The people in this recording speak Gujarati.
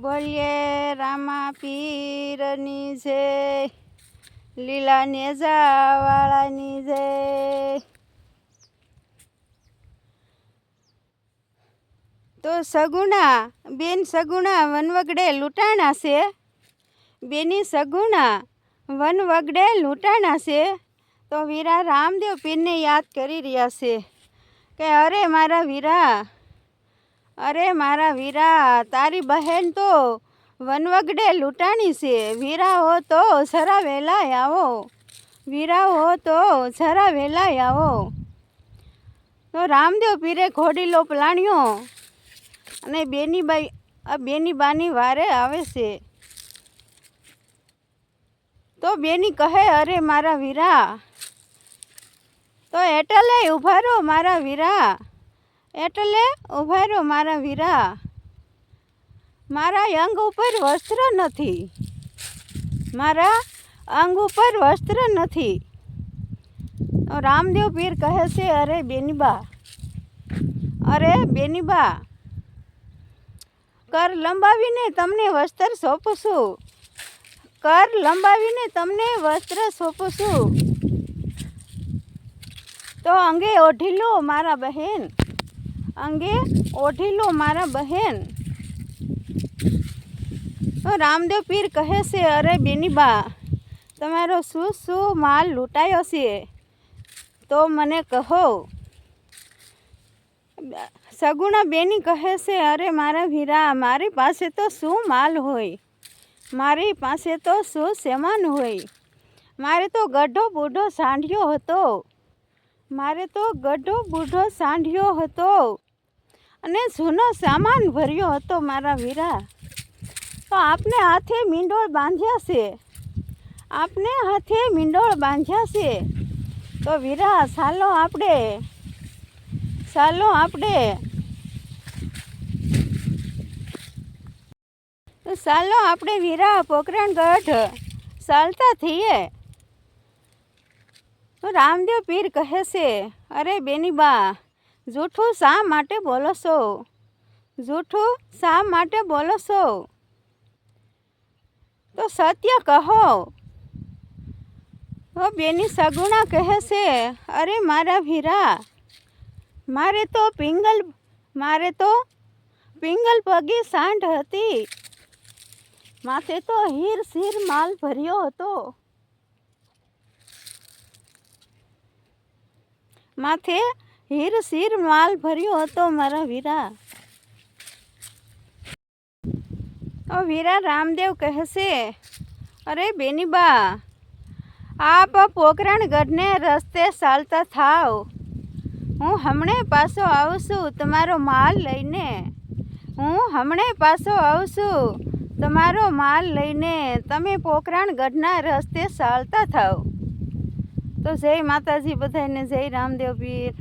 બોલીએ રામા પીરની જય, લીલા નેજાવાળાની જય. તો સગુણા બેન સગુણા વનવગડે લૂંટાણા છે. બેની સગુણા વનવગડે લૂંટાણા છે. તો વીરા રામદેવ પીરને યાદ કરી રહ્યા છે કે અરે મારા વીરા, તારી બહેન તો વનવગડે લૂંટાણી છે. વીરા હો તો જરા વહેલા આવો, વીરા હો તો જરા વહેલા આવો. તો રામદેવ પીરે ઘોડીલો પલાણ્યો અને બેની બાની વારે આવે છે. તો બેની કહે અરે મારા વીરા, તો એટલે ઊભા રહો મારા વીરા, એટલે ઊભા રહો મારા વીરા. મારા અંગ ઉપર વસ્ત્ર નથી, મારા અંગ ઉપર વસ્ત્ર નથી. તો રામદેવ પીર કહે છે અરે બેનીબા, કર લંબાવીને તમને વસ્ત્ર સોંપું છું, કર લંબાવીને તમને વસ્ત્ર સોંપું છું. તો અંગે ઓઢી લો મારા બહેન, અંગે ઓઢી લો મારા બહેન. તો રામદેવ પીર કહે છે અરે બેનીબા, તમારો શું માલ લૂંટાયો છે તો મને કહો. સગુણા બેની કહે છે અરે મારા વીરા, મારી પાસે તો શું માલ હોય, મારી પાસે તો શું સામાન હોય. મારે તો ગઢો બૂઢો સાંઢ્યો હતો, મારે તો ગઢો બૂઢો સાંઢ્યો હતો અને જૂનો સામાન ભર્યો હતો મારા વીરા. તો આપને હાથે મીંડોળ બાંધ્યા છે, આપને હાથે મીંડોળ બાંધ્યા છે. તો વીરા ચાલો આપણે વીરા પોકરણગઢ ચાલતા થઈએ. તો રામદેવ પીર કહે છે અરે બેનીબા, જૂઠું શા માટે બોલો છો, જૂઠું શા માટે બોલો છો. તો સત્ય કહો. તો બેની સગુણા કહે છે અરે મારા વીરા, મારે તો પિંગલ પગી સાંઢ હતી, માથે તો હીર શીર માલ ભર્યો હતો, માથે હીર શીર માલ ભર્યો હતો મારા વીરા. તો વીરા રામદેવ કહે છે અરે બેનીબા, આપ પોકરણગઢને રસ્તે ચાલતા થાવ, હું હમણે પાછો આવું છું તમારો માલ લઈને, હું હમણે પાછો આવું છું તમારો માલ લઈને. તમે પોકરણગઢના રસ્તે ચાલતા થાવ. તો જય માતાજી બધાને, જય રામદેવ પીર.